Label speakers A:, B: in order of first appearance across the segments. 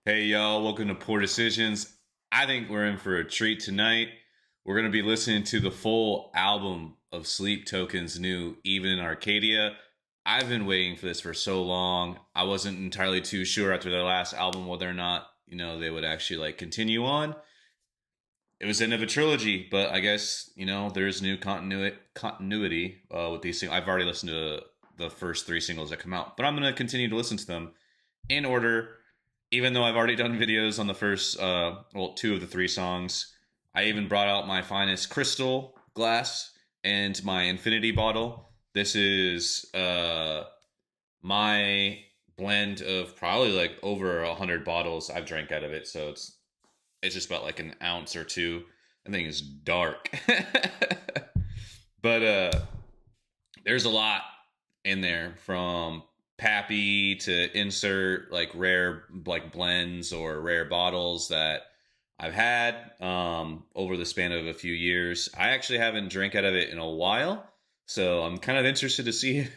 A: Hey y'all, welcome to Poor Decisions. I think we're in for a treat tonight. We're going to be listening to the full album of Sleep Token's new Even in Arcadia. I've been waiting for this for so long. I wasn't entirely too sure after their last album whether or not, they would actually continue on. It was the end of a trilogy, but I guess, there's new continuity with these things. I've already listened to the first three singles that come out, but I'm going to continue to listen to them in order. Even though I've already done videos on the first, two of the three songs, I even brought out my finest crystal glass and my infinity bottle. This is my blend of probably like over 100 bottles I've drank out of it. So it's just about like an ounce or two. I think it's dark, but there's a lot in there from Pappy to insert like rare like blends or rare bottles that I've had over the span of a few years. I actually haven't drank out of it in a while, so I'm kind of interested to see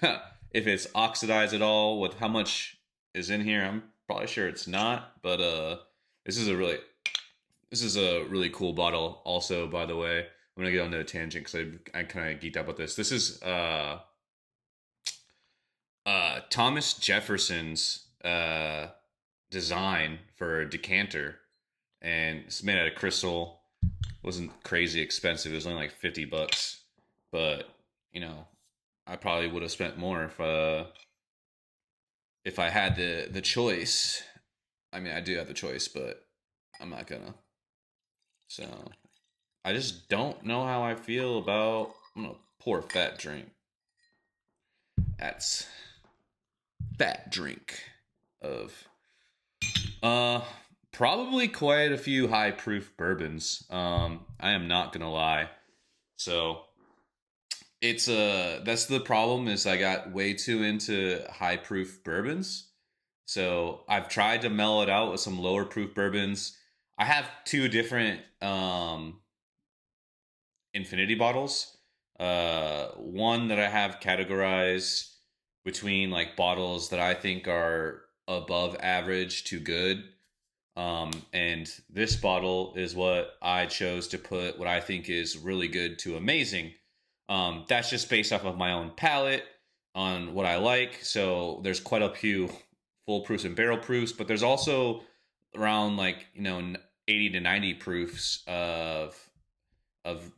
A: if it's oxidized at all with how much is in here. I'm probably sure it's not, but this is a really cool bottle. Also, by the way, I'm gonna get on a tangent because I kind of geeked out about this. This is Thomas Jefferson's design for a decanter, and it's made out of crystal. It wasn't crazy expensive. It was only like $50, but I probably would have spent more if I had the choice. I mean, I do have the choice, but I'm not gonna. So I just don't know how I feel about. I'm gonna pour a fat drink. That's fat drink of uh probably quite a few high proof bourbons. I am not gonna lie. So it's that's the problem is I got way too into high proof bourbons. So I've tried to mellow it out with some lower proof bourbons. I have two different infinity bottles. One that I have categorized between like bottles that I think are above average to good. And this bottle is what I chose to put what I think is really good to amazing. That's just based off of my own palate on what I like. So there's quite a few full proofs and barrel proofs, but there's also around 80 to 90 proofs of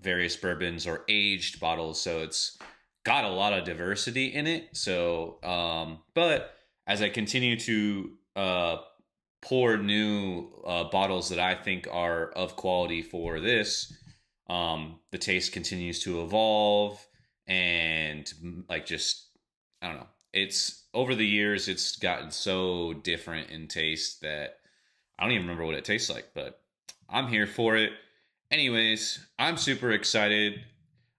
A: various bourbons or aged bottles. So it's got a lot of diversity in it. So, but as I continue to pour new bottles that I think are of quality for this, the taste continues to evolve and just, I don't know. It's over the years, it's gotten so different in taste that I don't even remember what it tastes like, but I'm here for it. Anyways, I'm super excited.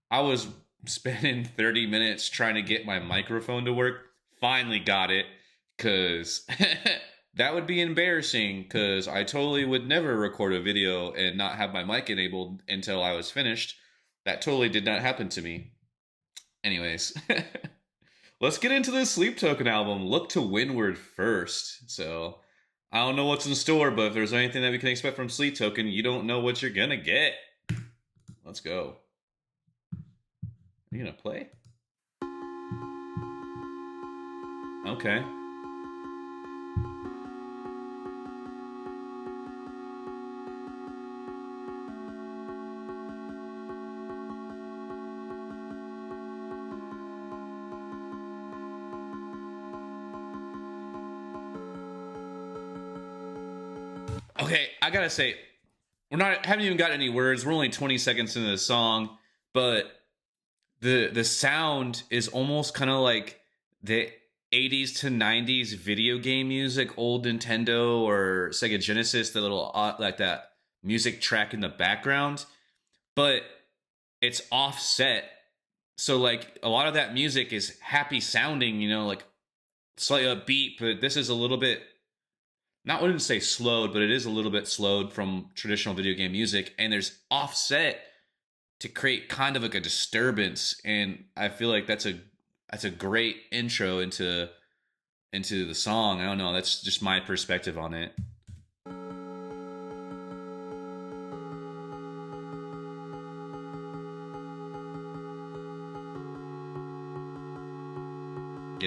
A: I was spending 30 minutes trying to get my microphone to work. Finally got it, because that would be embarrassing, because I totally would never record a video and not have my mic enabled until I was finished. That totally did not happen to me. Anyways, let's get into the Sleep Token album. Look to Windward first. So I don't know what's in store, but if there's anything that we can expect from Sleep Token, you don't know what you're gonna get. Let's go. Are you gonna play? Okay. Okay, I gotta say, haven't even got any words. We're only 20 seconds into the song, but the sound is almost kind of like the 80s to 90s video game music, old Nintendo or Sega Genesis, the little like that music track in the background, but it's offset. So like a lot of that music is happy sounding, like slightly upbeat, but this is a little bit, not wouldn't say slowed, but it is a little bit slowed from traditional video game music, and there's offset to create kind of like a disturbance, and I feel like that's a great intro into the song. I don't know, that's just my perspective on it.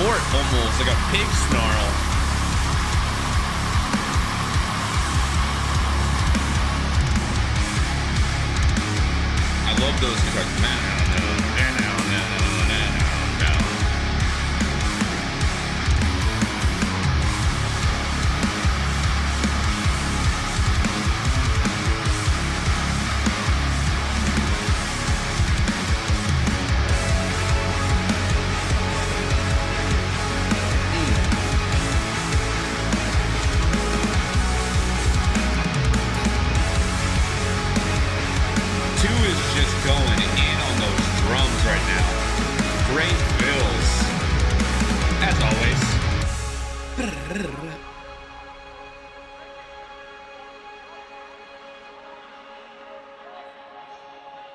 A: snort almost, like a pig snarl. I love those guitars.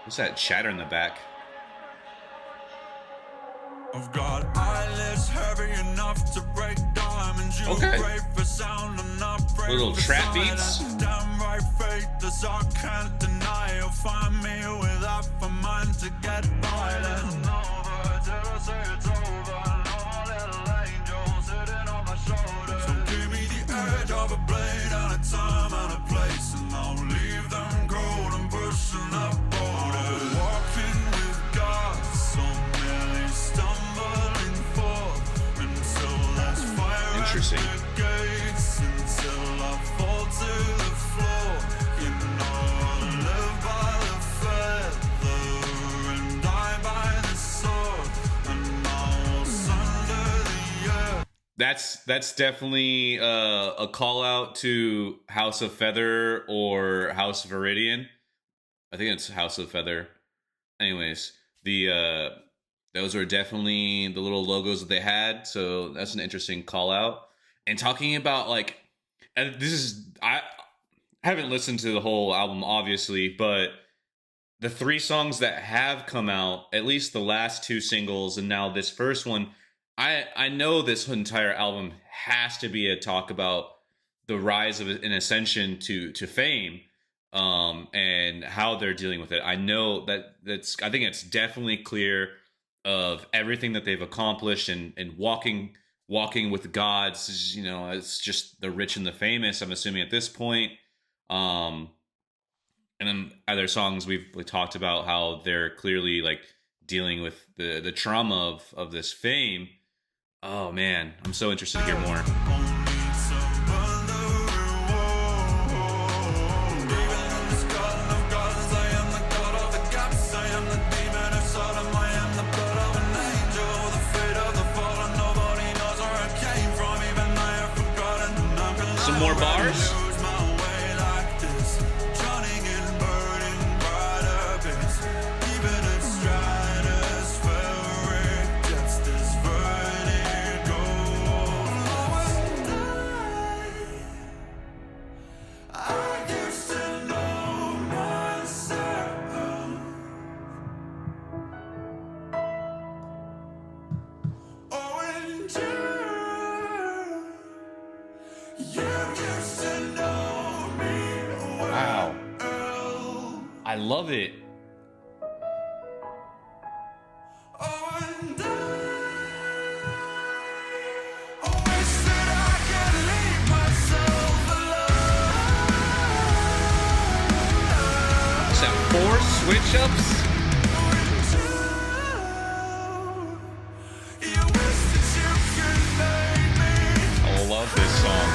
A: What's that chatter in the back?
B: I've got eyelids heavy enough to break diamonds. You
A: Okay.
B: for sound and not
A: Little trap beats.
B: Damn right, faith as I can't deny. You'll find me with half a mind to get violent. It's over. No little angel sitting on my shoulder. So give me the edge of a blade and a time and a place, and I'll leave them cold and pushing up borders. Walking with God, so merely stumbling forth until there's fire.
A: Interesting.
B: At the gates, until I fall to the floor. You know I live by the feather and die by the sword, and I will sunder the earth.
A: That's definitely a call out to House of Feather or House of Viridian. I think it's House of Feather. Anyways, the those are definitely the little logos that they had. So that's an interesting call out. And talking about like, and this is I haven't listened to the whole album obviously, but the 3 songs that have come out, at least the last 2 singles, and now this first one, I know this entire album has to be a talk about the rise of an ascension to fame, and how they're dealing with it. I know I think it's definitely clear of everything that they've accomplished and walking with gods. You know, it's just the rich and the famous, I'm assuming at this point. And then other songs we talked about how they're clearly like dealing with the trauma of this fame. Oh man, I'm so interested to hear more. Some more bars? Wow. I love it. Is that 4 switch-ups? I love this song.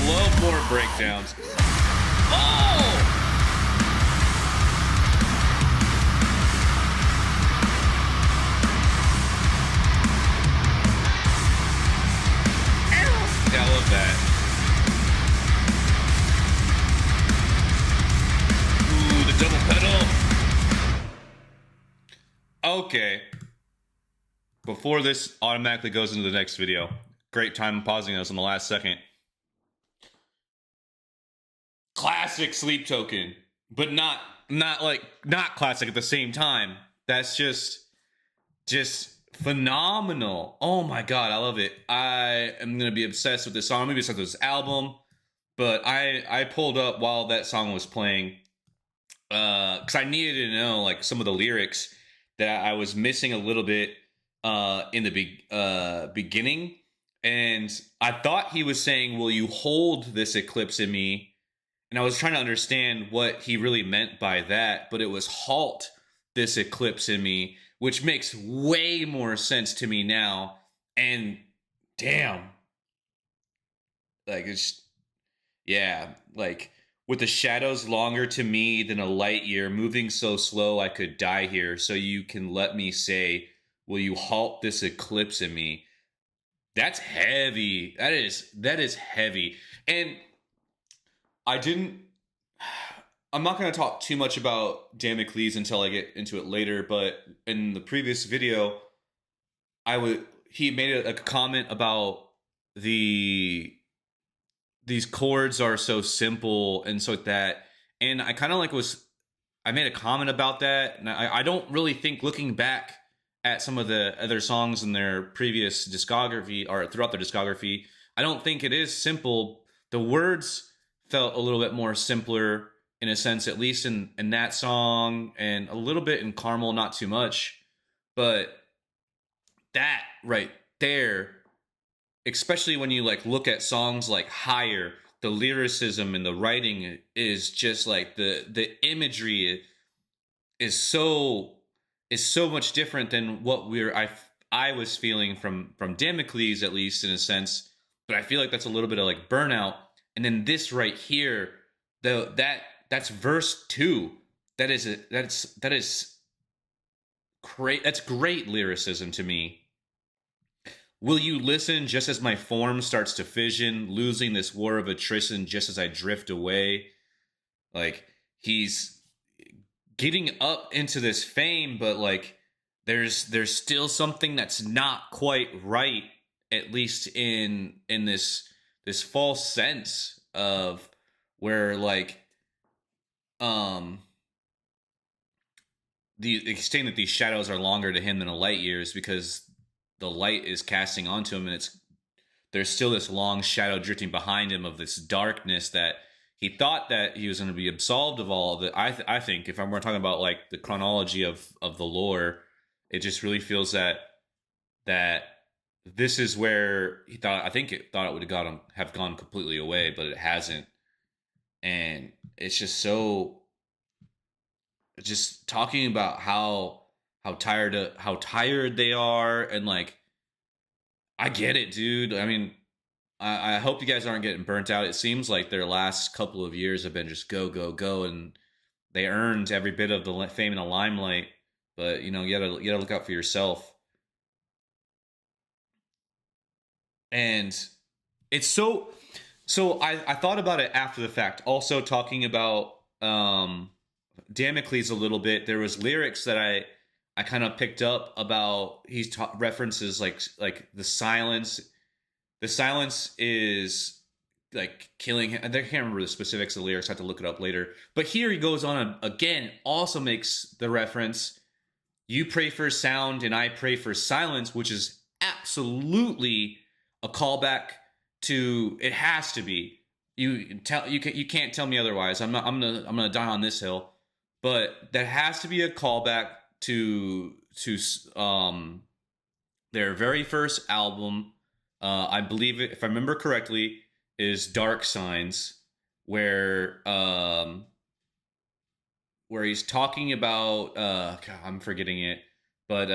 A: love more breakdowns. Oh! Yeah, I love that. Ooh, the double pedal. Okay. Before this automatically goes into the next video, great time pausing us on the last second. Classic sleep token, but not classic at the same time. That's just phenomenal. Oh my god, I love it. I am gonna be obsessed with this song. I'm gonna be obsessed with this album. But I pulled up while that song was playing because I needed to know like some of the lyrics that I was missing a little bit in the beginning, and I thought he was saying, "Will you hold this eclipse in me?" And I was trying to understand what he really meant by that, but it was halt this eclipse in me, which makes way more sense to me now. And damn, like it's yeah, like with the shadows longer to me than a light year, moving so slow I could die here. So you can let me say, will you halt this eclipse in me? That's heavy. That is heavy. And I didn't I'm not going to talk too much about Damocles until I get into it later, but in the previous video, he made a comment about the these chords are so simple and so like that, and I kind of like was I made a comment about that, and I don't really think looking back at some of the other songs in their previous discography or throughout their discography, I don't think it is simple. The words felt a little bit more simpler in a sense, at least in that song, and a little bit in Carmel, not too much, but that right there, especially when you like look at songs like Higher, the lyricism and the writing is just like the imagery is so is so much different than what I was feeling from Damocles, at least in a sense. But I feel like that's a little bit of like burnout. And then this right here, though that's verse 2. That is great. That's great lyricism to me. Will you listen just as my form starts to fission, losing this war of attrition just as I drift away? Like he's getting up into this fame, but like there's still something that's not quite right, at least in this false sense of where like um the extent that these shadows are longer to him than a light year is because the light is casting onto him, and it's there's still this long shadow drifting behind him of this darkness that he thought that he was going to be absolved of all of it. I think if we're talking about like the chronology of the lore, it just really feels that this is where he thought. I think it thought it would have gone completely away, but it hasn't. And it's just so just talking about how tired they are, and like I get it, dude. I mean, I hope you guys aren't getting burnt out. It seems like their last couple of years have been just go go go, and they earned every bit of the fame and the limelight. But you know, you gotta look out for yourself. And it's so I thought about it after the fact. Also talking about Damocles a little bit. There was lyrics that I kind of picked up about. References like the silence. The silence is like killing him. I can't remember the specifics of the lyrics. I have to look it up later. But here he goes on again. Also makes the reference. You pray for sound and I pray for silence, which is absolutely a callback to. It has to be. You can't tell me otherwise. I'm gonna die on this hill. But that has to be a callback to their very first album. I believe it, if I remember correctly, is Dark Signs, where he's talking about God, I'm forgetting it, but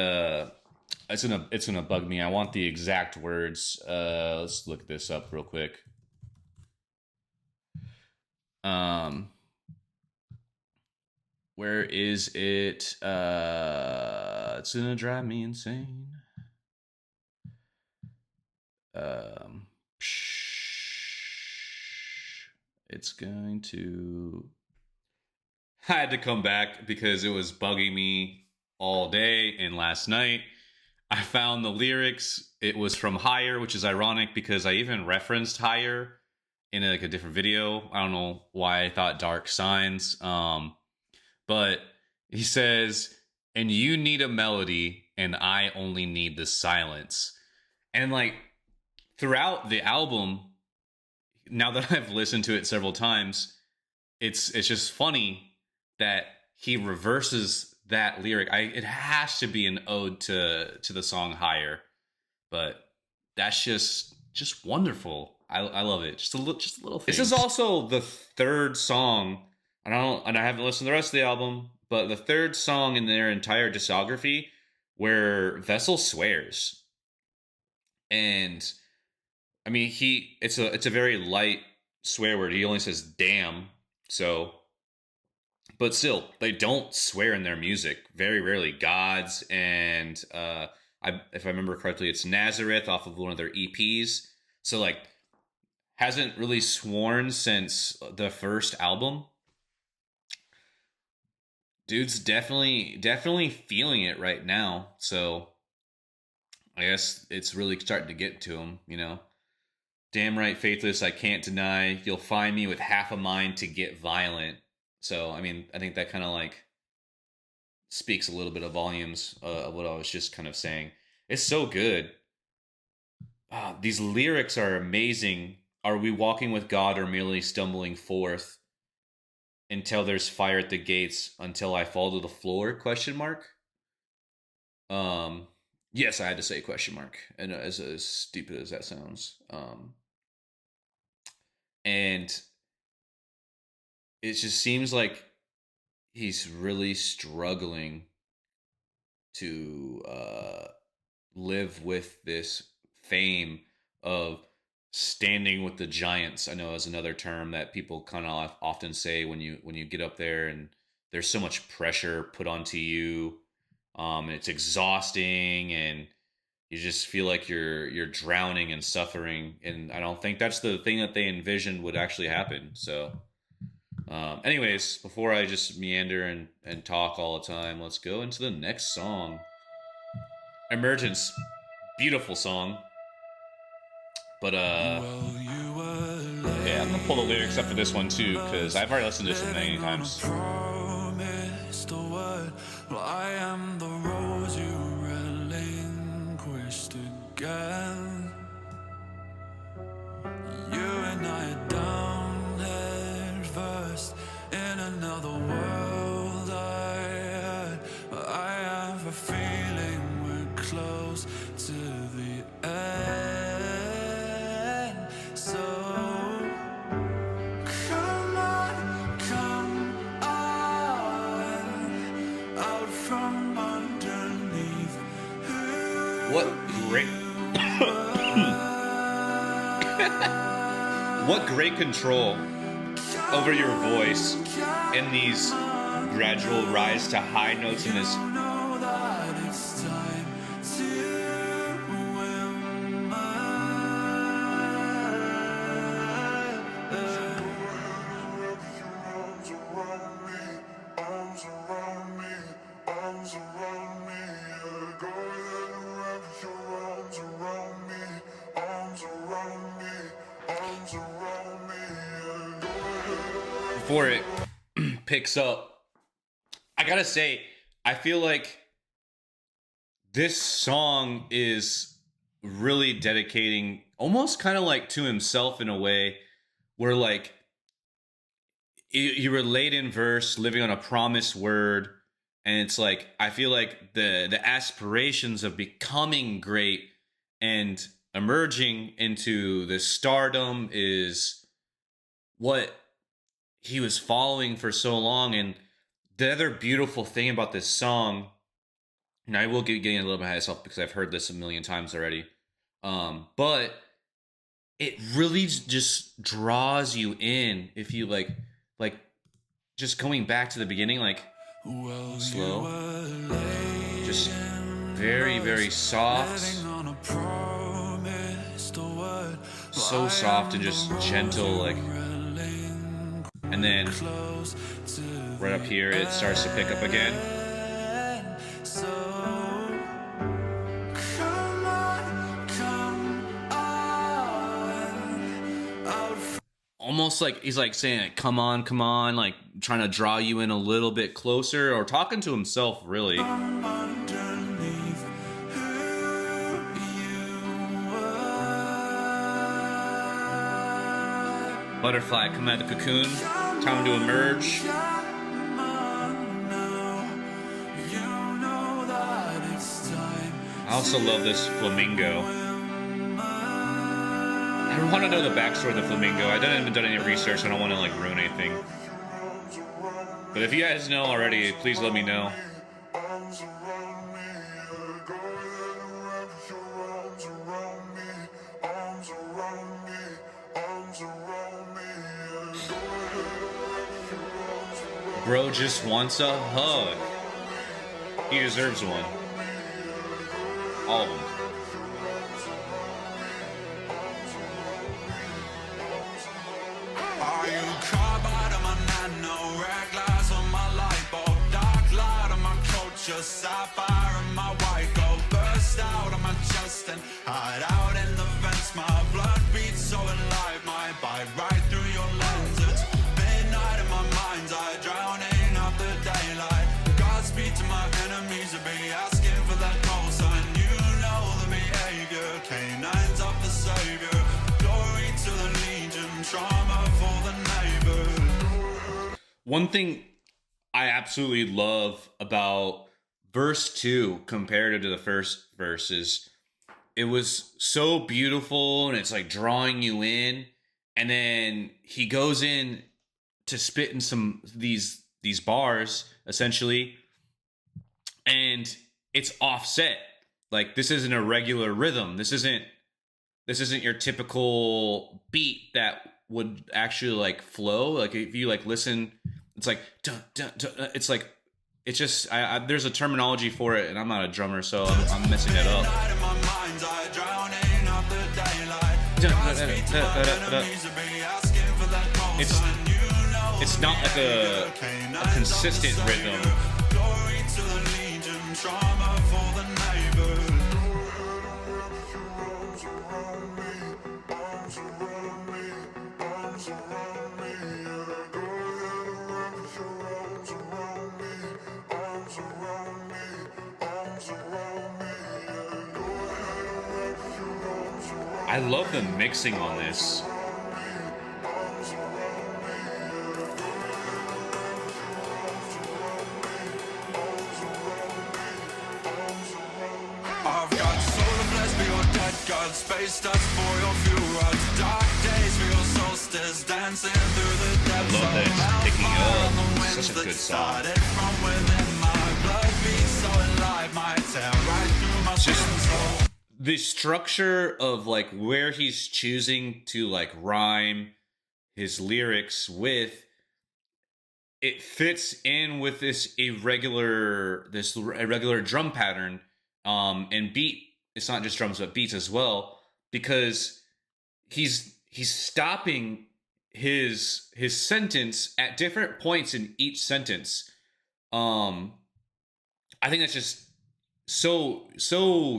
A: it's gonna bug me. I want the exact words. Let's look this up real quick. Um, where is it? It's gonna drive me insane. Um, it's going to. I had to come back because it was bugging me all day and last night. I found the lyrics. It was from Higher, which is ironic because I even referenced Higher in like a different video. I don't know why I thought Dark Signs. But he says, "And you need a melody, and I only need the silence." And like throughout the album, now that I've listened to it several times, it's just funny that he reverses that lyric. It has to be an ode to the song Higher, but that's just wonderful. I love it. Just a little thing. This is also the third song. I haven't listened to the rest of the album, but the third song in their entire discography where Vessel swears. And I mean, it's a very light swear word. He only says "damn," so but still, they don't swear in their music. Very rarely. Gods and if I remember correctly, it's Nazareth off of one of their EPs. So like, hasn't really sworn since the first album. Dude's definitely feeling it right now. So I guess it's really starting to get to him. Damn right, faithless, I can't deny. You'll find me with half a mind to get violent. So, I mean, I think that kind of like speaks a little bit of volumes of what I was just kind of saying. It's so good. These lyrics are amazing. Are we walking with God or merely stumbling forth until there's fire at the gates until I fall to the floor? Question mark. Um, yes, I had to say question mark, and as stupid as that sounds. And it just seems like he's really struggling to live with this fame of standing with the giants. I know is another term that people kind of often say when you get up there and there's so much pressure put onto you, and it's exhausting, and you just feel like you're drowning and suffering. And I don't think that's the thing that they envisioned would actually happen. So anyways, before I just meander and talk all the time, let's go into the next song. Emergence. Beautiful song. But yeah, I'm gonna pull the lyrics up for this one too, because I've already listened to this one many times.
B: Promised a word. Well, I am the rose you relinquished again. You and I are down head first in another world. I have a feeling we're close to the end. So come on, come on, out from underneath.
A: What great what great control over your voice in these gradual rise to high notes in this. Before it picks up, I gotta say, I feel like this song is really dedicating almost kind of like to himself in a way where like you relate in verse living on a promised word, and it's like I feel like the aspirations of becoming great and emerging into the stardom is what he was following for so long. And the other beautiful thing about this song, and I will get getting a little bit ahead of myself because I've heard this a million times already, but it really just draws you in if you like like just going back to the beginning, like slow, just very, very soft, so soft and just gentle, like, and then right up here it starts to pick up again. Almost like he's like saying, come on, like trying to draw you in a little bit closer, or talking to himself, really. Butterfly, come out of the cocoon, time to emerge. I also love this flamingo. I want to know the backstory of the flamingo. I haven't done any research. I don't want to like ruin anything. But if you guys know already, please let me know. Bro just wants a hug. He deserves one. All of them.
B: Are you carbide on my nano, red glass on my light bulb, dark light on my culture, sapphire on my white gold, burst out on my chest and hide out in the vents. My blood beats so alive, my bite right through your lens. It's midnight in my mind's eye, drowning out the daylight. Godspeed to my enemies, to be asking for that call sign. You know the behavior, canines of the savior. Glory to the legion, trauma for the neighbor.
A: One thing I absolutely love about verse 2 compared to the first verse is it was so beautiful and it's like drawing you in, and then he goes in to spit in some these bars essentially, and it's offset. Like, this isn't a regular rhythm. This isn't your typical beat that would actually like flow. Like, if you like listen, it's like dun, dun, dun, it's like, it's just there's a terminology for it, and I'm not a drummer, so I'm messing it up. It's not like a consistent rhythm. I love the mixing on this.
B: I've got solar blessed for your dead god, space dust for your fuel rods, dark days for your solstice, dancing through the depths.
A: I love that it's picking up. It's such a good song.
B: From within my blood beats so alive, my tear right through my soul.
A: The structure of like where he's choosing to like rhyme his lyrics with, it fits in with this irregular drum pattern, and beat. It's not just drums but beats as well, because he's stopping his sentence at different points in each sentence. I think that's just so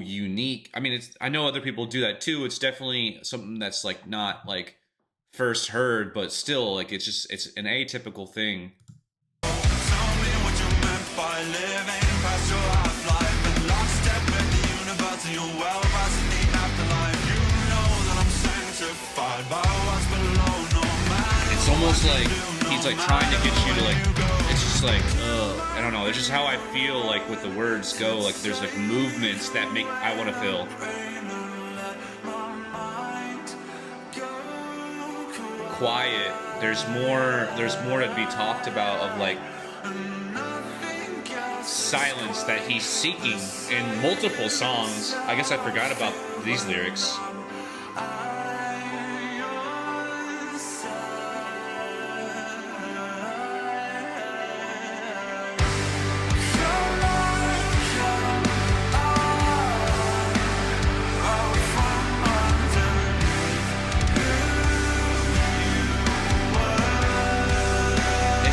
A: unique. I mean, I know other people do that too. It's definitely something that's like not like first heard, but still, like, it's an atypical thing.
B: Tell me what you meant by living past your half-life and lockstep with the universe and your well-past in the afterlife. You know that I'm sanctified by what's below. No matter.
A: It's almost like he's like trying to get you to like. It's just like, I don't know. It's just how I feel like with the words go. Like, there's like movements that make I want to feel. Quiet. There's more to be talked about of like silence that he's seeking in multiple songs. I guess I forgot about these lyrics.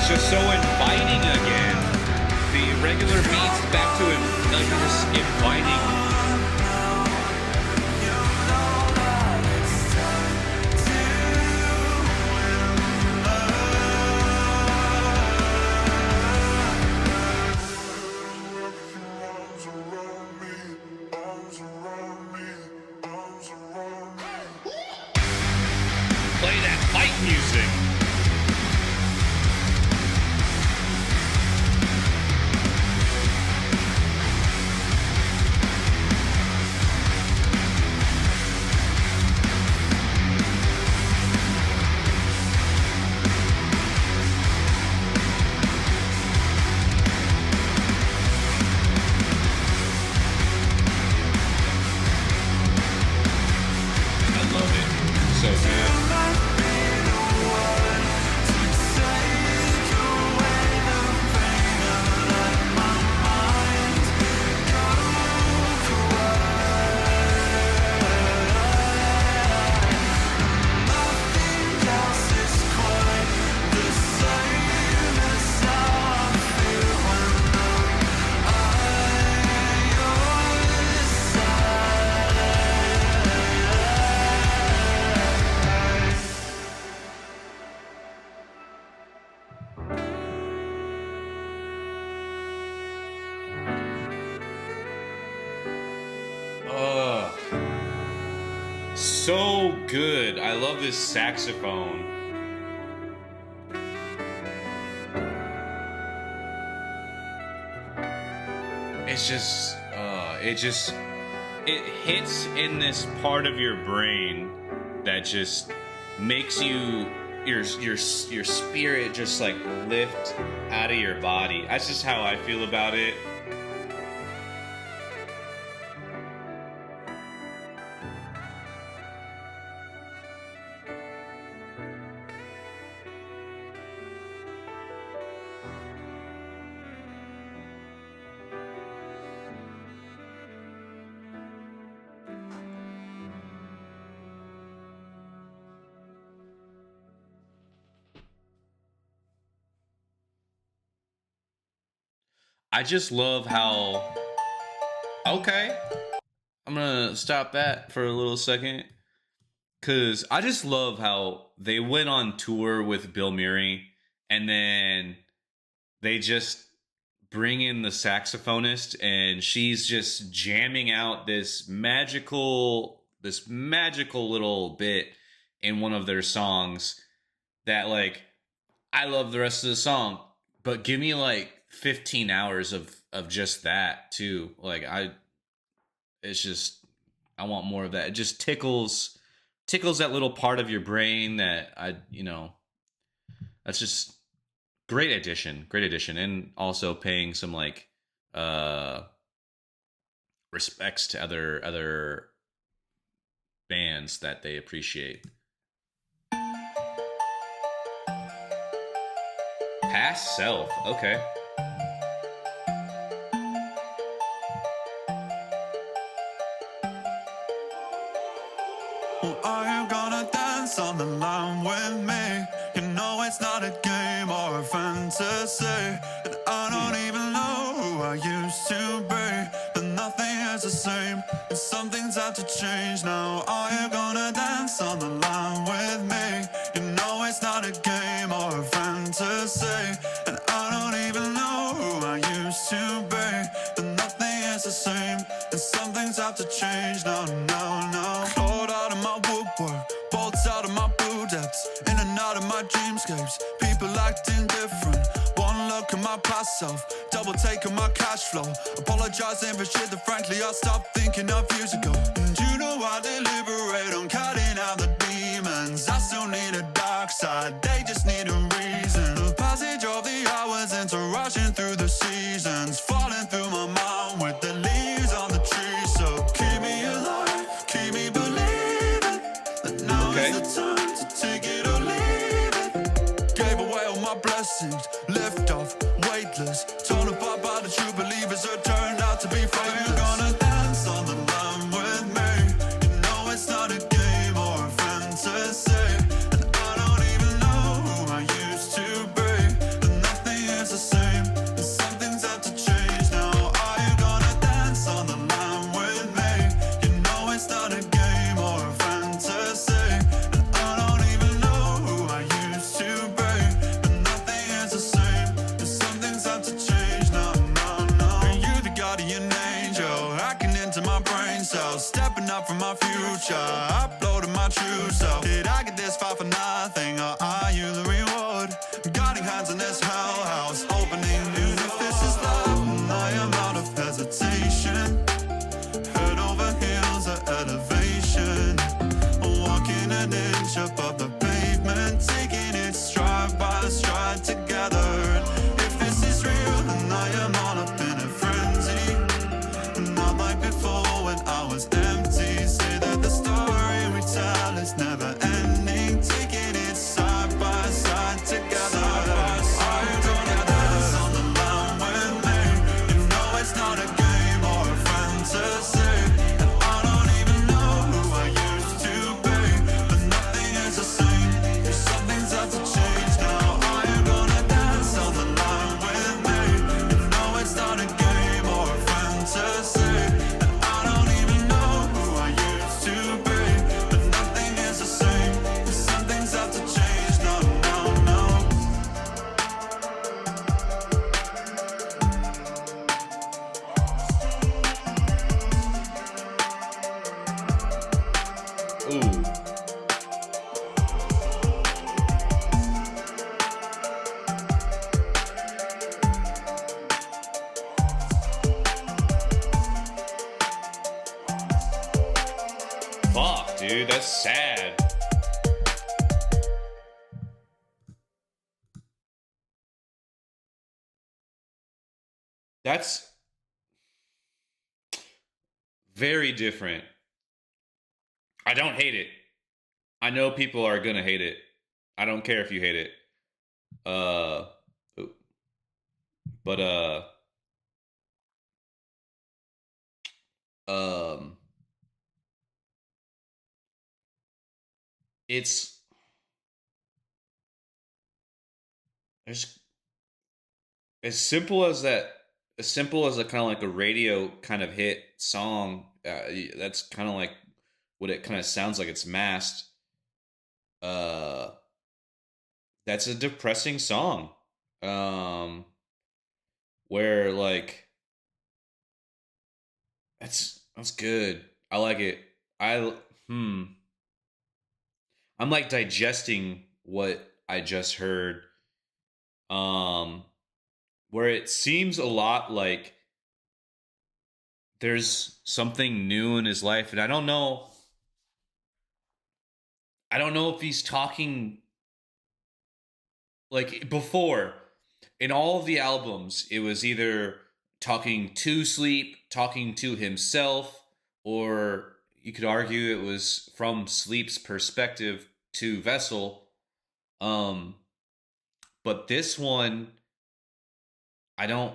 A: just so inviting again. The regular beats back to it, like just inviting. Play that fight music. I love it. So good. So good. I love this saxophone. It's just, it hits in this part of your brain that just makes you, your spirit just like lift out of your body. That's just how I feel about it. I just love how, okay, I'm gonna stop that for a little second, because I just love how they went on tour with Bill Murray, and then they just bring in the saxophonist, and she's just jamming out this magical little bit in one of their songs that, like, I love the rest of the song, but give me like 15 hours of just that too. Like, it's just, I want more of that. It just tickles that little part of your brain that that's just great addition, and also paying some like respects to other bands that they appreciate. Past self, okay.
B: Are you gonna dance on the line with me? You know it's not a game or a fantasy, and I don't even know who I used to be, but nothing is the same, and some things have to change now. Are you gonna dance on the line with me? You know it's not a game or a fantasy, and I don't even know who I used to be, but nothing is the same, and some things have to change now, now. Clawed out of my woodwork, bolts out of my blue depths, in and out of my dreamscapes, people acting different. One look at my past self, double taking my cash flow, apologizing for shit that frankly I stopped thinking of years ago. And you know I deliberate on cutting out the demons. I still need a dark side, they just need a reason. The passage of the hours into rushing through the seasons, falling through my mind with the leaves on the trees. So keep me alive, keep me believing that now is the time to take it or leave it. Gave away all my blessings, lift off, weightless, torn apart by the true believers who turned out to be faithless. Are you gonna dance on the line with me? You know it's not a game or a fantasy, and I don't even know who I used to be, but picture, uploading my true self. Did I get this far for nothing, or are you the reward? Guarding hands in this hell house, opening new. If this is love, I am out of hesitation. Head over heels at elevation, walking an inch above the pavement, taking it stride by stride together. If this is real, then I am all up in a frenzy, not like before when I was empty. Say that the story we tell is never ending, taking it side by side together. Are you gonna dance on the line with me? You know it's not a game or a fantasy, and I don't even know who I used to be, but nothing is the same. Some things have to change now. Are you gonna dance on the line with me? You know it's not a game or a fantasy, and I don't even know who I used to be, but nothing is the same. Some things have to change now, now, now.
A: Ooh. Fuck, dude, that's sad. That's very different. I don't hate it. I know people are gonna hate it. I don't care if you hate it. Uh, but um, it's as as simple as that. As simple as a kind of like a radio kind of hit song. That's kind of like what it kind of sounds like. It's masked. Uh, that's a depressing song. Um, where like that's good. I like it. I hmm. I'm like digesting what I just heard. Um, where it seems a lot like there's something new in his life, and I don't know. I don't know if he's talking like before. In all of the albums, it was either talking to Sleep, talking to himself, or you could argue it was from Sleep's perspective to Vessel. Um, but this one, I don't,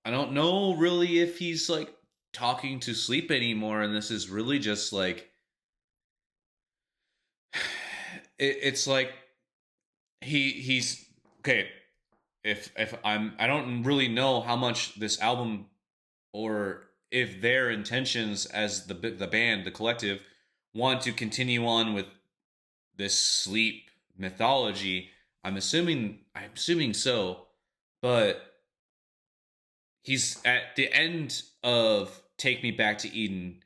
A: I don't know really if he's like talking to Sleep anymore, and this is really just like it's like he's okay. If I don't really know how much this album or if their intentions as the band, the collective, want to continue on with this Sleep mythology. I'm assuming so, but he's at the end of Take Me Back to Eden.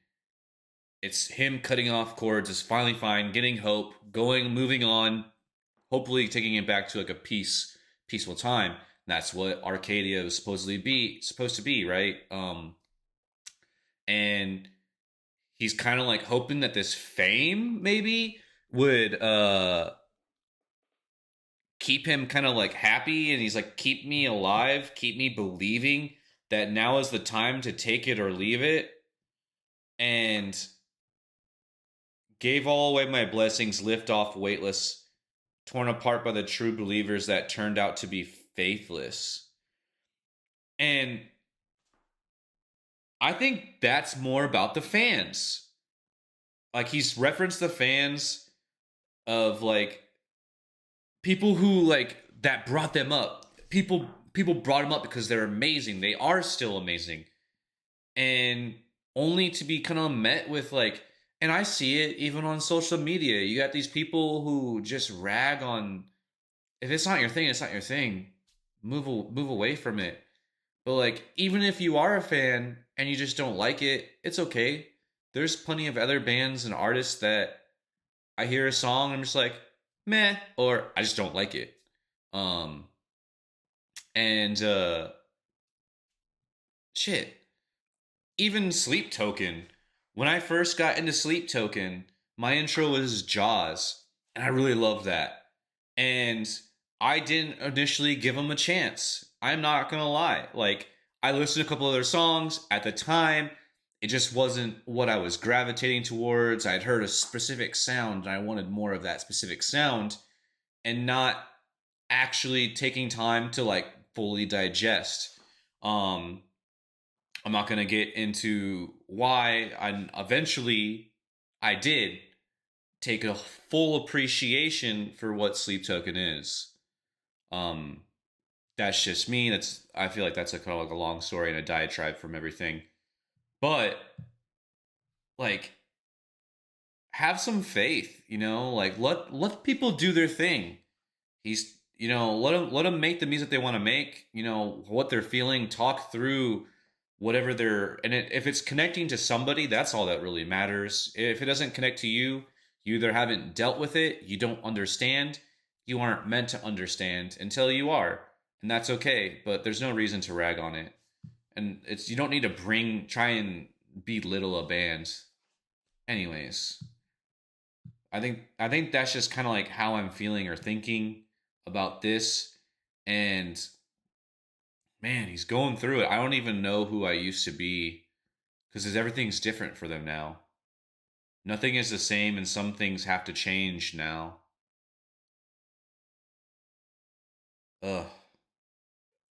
A: It's him cutting off chords, is finally fine, getting hope, moving on, hopefully taking it back to like a peaceful time. And that's what Arcadia was supposed to be, right? And he's kind of like hoping that this fame maybe would keep him kind of like happy, and he's like, keep me alive, keep me believing that now is the time to take it or leave it. And gave all away my blessings, lift off weightless, torn apart by the true believers that turned out to be faithless. And I think that's more about the fans. Like he's referenced the fans of like people who like that brought them up. People brought them up because they're amazing. They are still amazing. And only to be kind of met with like, and I see it even on social media. You got these people who just rag on, if it's not your thing, it's not your thing. Move away from it. But like even if you are a fan and you just don't like it, it's okay. there's plenty of other bands and artists that I hear a song and I'm just like, meh, or I just don't like it. Um, and shit, even Sleep Token. When I first got into Sleep Token, my intro was Jaws, and I really loved that. And I didn't initially give them a chance. I'm not gonna lie. Like, I listened to a couple other songs at the time. It just wasn't what I was gravitating towards. I'd heard a specific sound, and I wanted more of that specific sound, and not actually taking time to like fully digest. Um, I'm not going to get into why. I eventually I did take a full appreciation for what Sleep Token is. Um, that's just me. That's I feel like that's a kind of like a long story and a diatribe from everything. But like, have some faith, you know. Like let people do their thing. He's let them make the music they want to make. You know what they're feeling. Talk through whatever they're if it's connecting to somebody, that's all that really matters. If it doesn't connect to you, you either haven't dealt with it, you don't understand, you aren't meant to understand until you are, and that's okay. But there's no reason to rag on it, and it's you don't need to try and belittle a band. Anyways, I think that's just kind of like how I'm feeling or thinking about this. And man, he's going through it. I don't even know who I used to be because everything's different for them now. Nothing is the same, and some things have to change now. Ugh.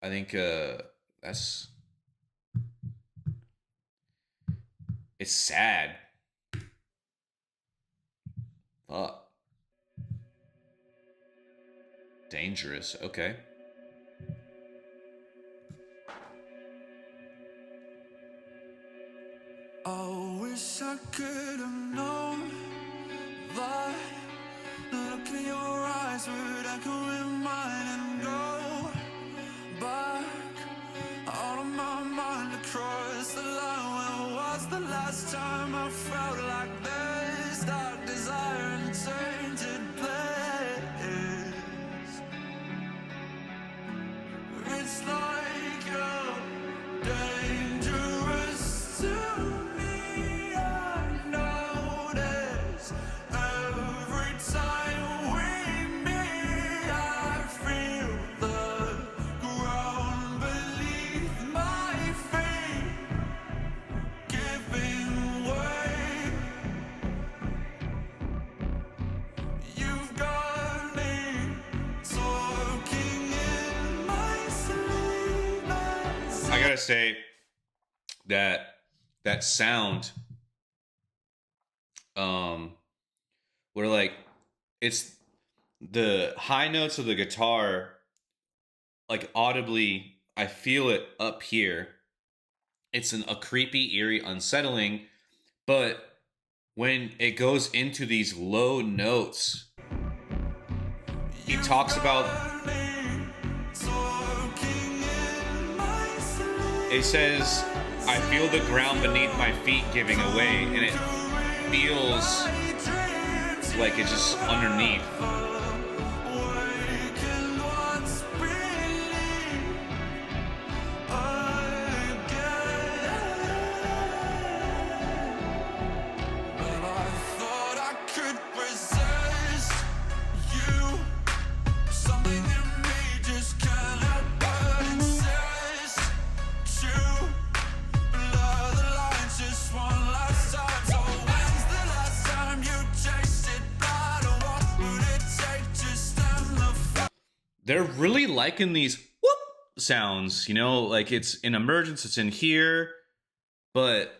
A: I think that's it's sad. Dangerous. Okay.
B: I wish I could have known that the look in your eyes would echo in mine and go back out of my mind across the line. When was the last time I felt like this? Dark desire and tainted place. It's like you're dangerous to me. I notice every time we meet. I feel the ground beneath my feet giving way. You've got me talking in my sleep.
A: I gotta say that sound, where like it's the high notes of the guitar, like audibly, I feel it up here. It's a creepy, eerie, unsettling, but when it goes into these low notes, he talks about. It says, I feel the ground beneath my feet giving away, and it feels like it's just underneath. They're really liking these whoop sounds, you know, like it's in emergence, it's in here, but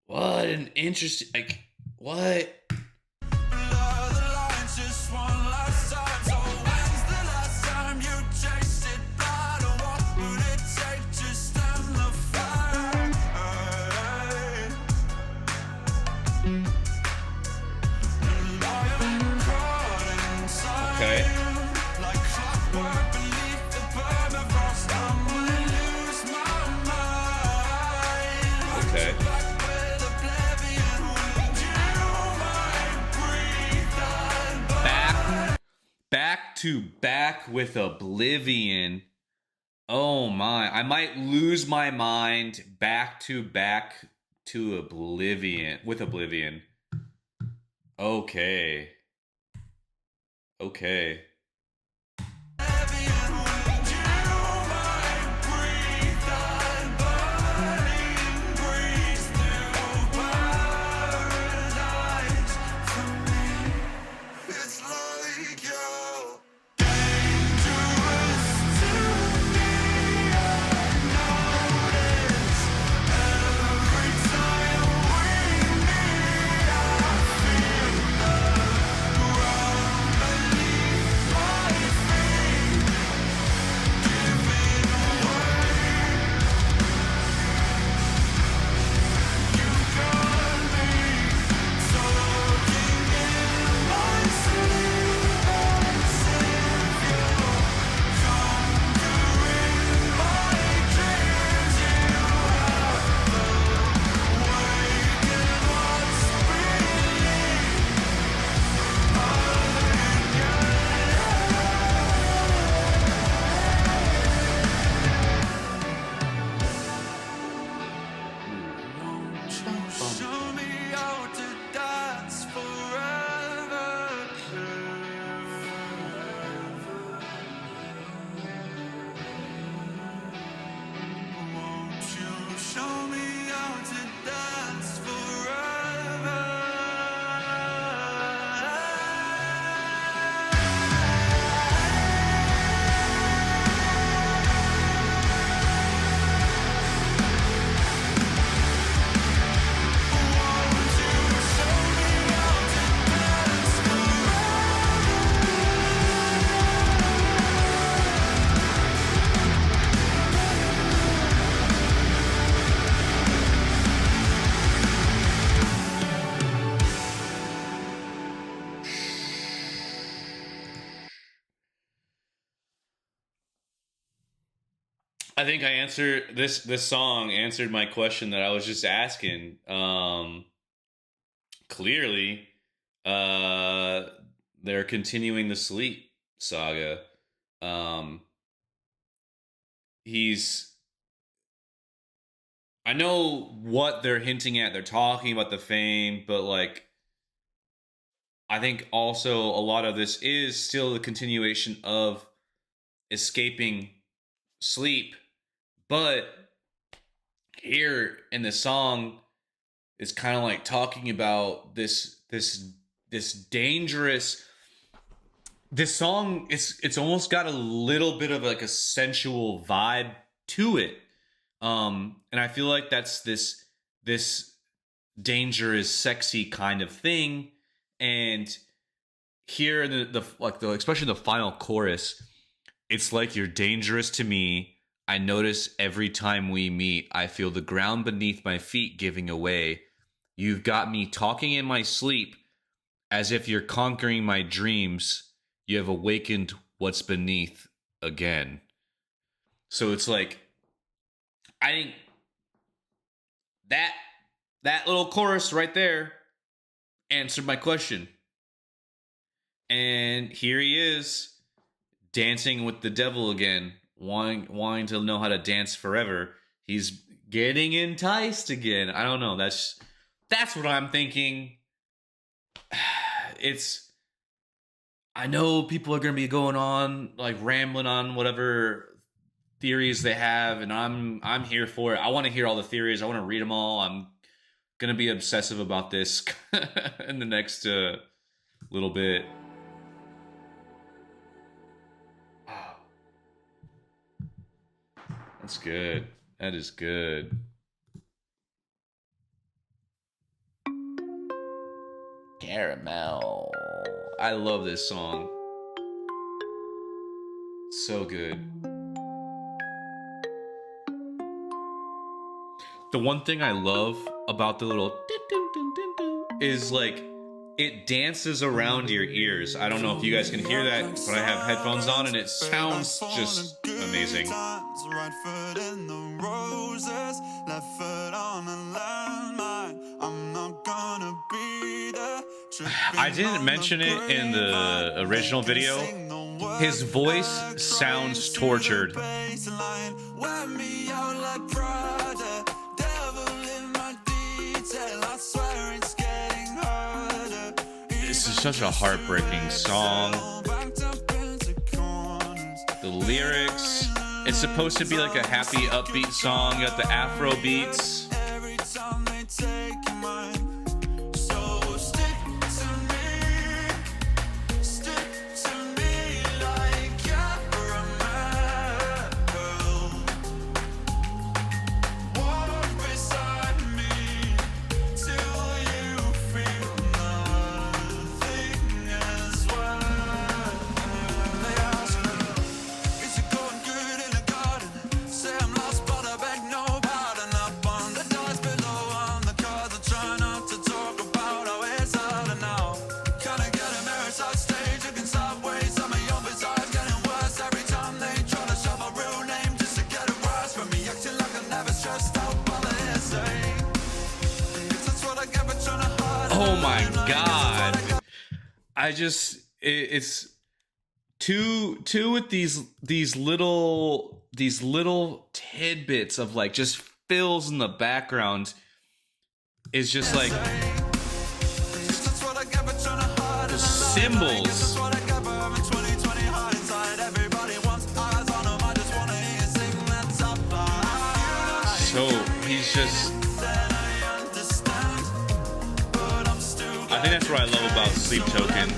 A: what an interesting, like, what? Okay. Okay. to back with Oblivion. Oh my. I might lose my mind back to Oblivion with Oblivion. Okay. Okay. I think I answered this song answered my question that I was just asking. Clearly, uh, they're continuing the Sleep saga. Um, he's I know what they're hinting at. They're talking about the fame, but like I think also a lot of this is still the continuation of escaping sleep. But here in the song is kind of like talking about this dangerous this song it's almost got a little bit of like a sensual vibe to it. And I feel like that's this dangerous sexy kind of thing. And here in the especially the final chorus, it's like you're dangerous to me. I notice every time we meet, I feel the ground beneath my feet giving away. You've got me talking in my sleep as if you're conquering my dreams. You have awakened what's beneath again. So it's like I think that that little chorus right there answered my question. And here he is dancing with the devil again, wanting to know how to dance forever. He's getting enticed again. I don't know. That's what I'm thinking. It's I know people are gonna be going on like rambling on whatever theories they have, and I'm here for it. I want to hear all the theories. I want to read them all. I'm gonna be obsessive about this in the next little bit. That's good. That is good. Caramel. I love this song. So good. The one thing I love about the little is like it dances around your ears. I don't know if you guys can hear that, but I have headphones on and it sounds just amazing.
B: Right foot in the roses, left foot on a landmine. I'm not gonna be there
A: I didn't mention it in the original video. His voice sounds tortured. This is such a heartbreaking song. The lyrics, it's supposed to be like a happy, upbeat song. You got the Afro beats. Oh my god. It's two with these little tidbits of like just fills in the background is just like the cymbals. So he's just, I think that's what I love about Sleep Token.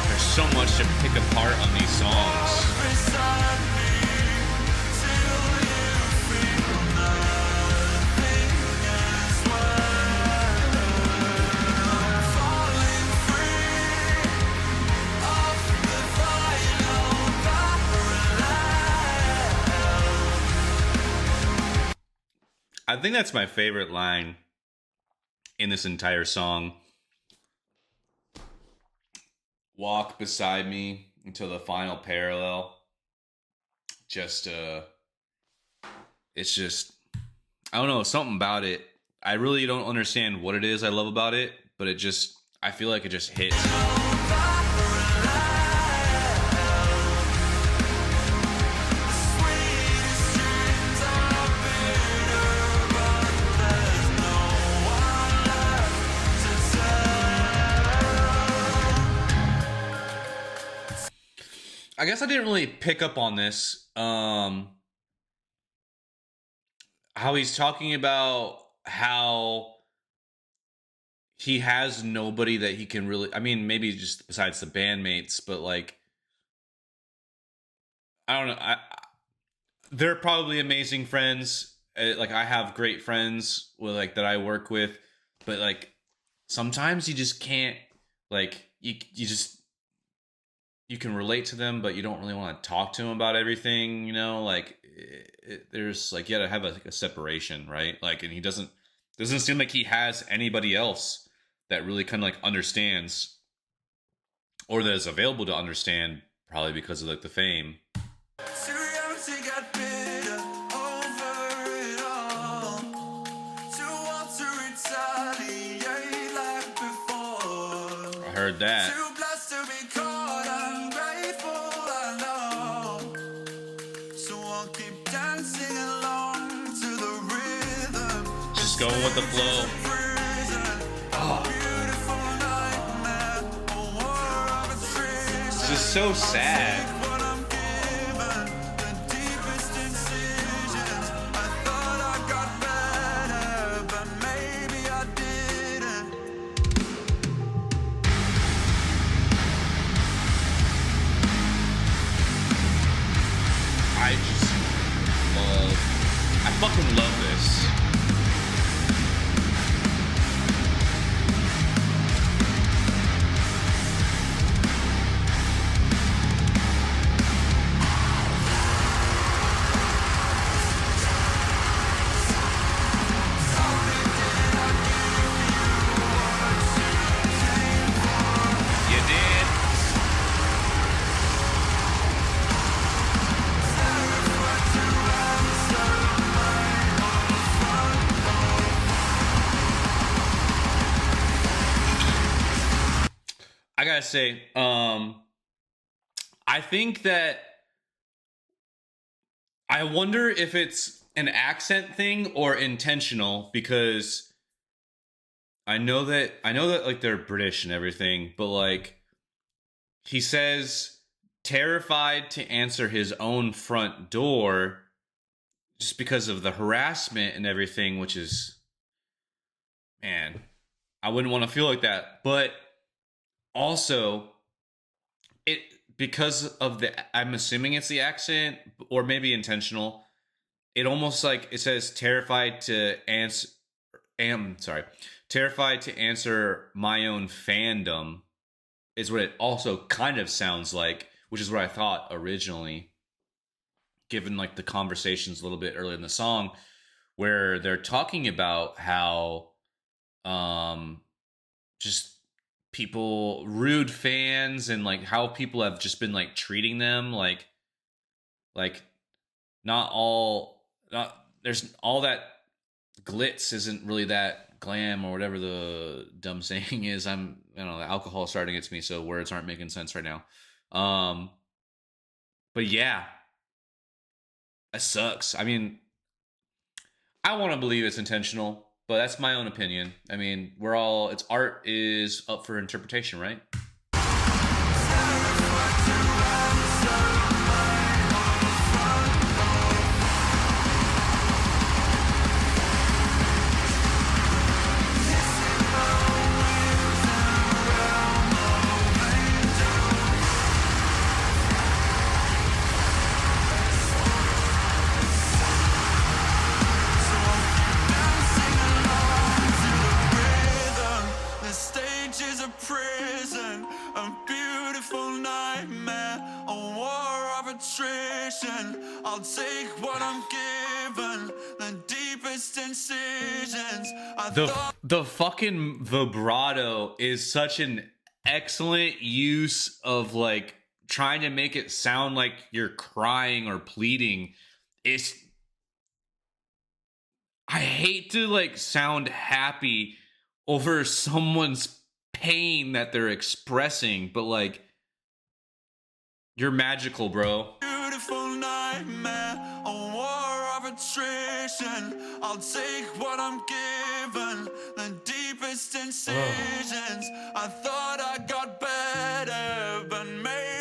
A: There's so much to pick apart on these songs. I think that's my favorite line in this entire song. Walk beside me until the final parallel. Just, it's just, I don't know, something about it. I really don't understand what it is I love about it, but it just, I feel like it just hits. I guess I didn't really pick up on this. How he's talking about how he has nobody that he can really, I mean, maybe just besides the bandmates, but like, I don't know. They're probably amazing friends. Like I have great friends with like that I work with, but like sometimes you just can't, like you just, you can relate to them, but you don't really want to talk to them about everything, you know, like there's like, you gotta have a separation, right? Like, and he doesn't seem like he has anybody else that really kind of like understands or that is available to understand, probably because of like the fame. I heard that. Just going with the flow. Oh. It's just so sad. I fucking love this. I gotta say, I think that I wonder if it's an accent thing or intentional because I know that like they're British and everything, but like he says terrified to answer his own front door just because of the harassment and everything, which is, man, I wouldn't want to feel like that. But also, it because of the, I'm assuming it's the accent or maybe intentional. It almost like it says terrified to answer. Am sorry, terrified to answer my own fandom is what it also kind of sounds like, which is what I thought originally, given like the conversations a little bit earlier in the song, where they're talking about how um just people rude fans and like how people have just been like treating them like not all not there's all that glitz isn't really that glam or whatever the dumb saying is. I don't know, the alcohol starting against me, so words aren't making sense right now. um but yeah, that sucks. I mean, I want to believe it's intentional, but that's my own opinion. I mean, we're all, it's art is up for interpretation, right?
B: The stage is a prison, a beautiful nightmare, a war of attrition. I'll take what I'm given, the deepest incisions. I
A: the
B: thought
A: the fucking vibrato is such an excellent use of like trying to make it sound like you're crying or pleading. It's, I hate to like sound happy over someone's pain that they're expressing, but like, you're magical, bro.
B: beautiful nightmare, a war of attrition. I'll take what I'm given, the deepest incisions. I thought I got better, but maybe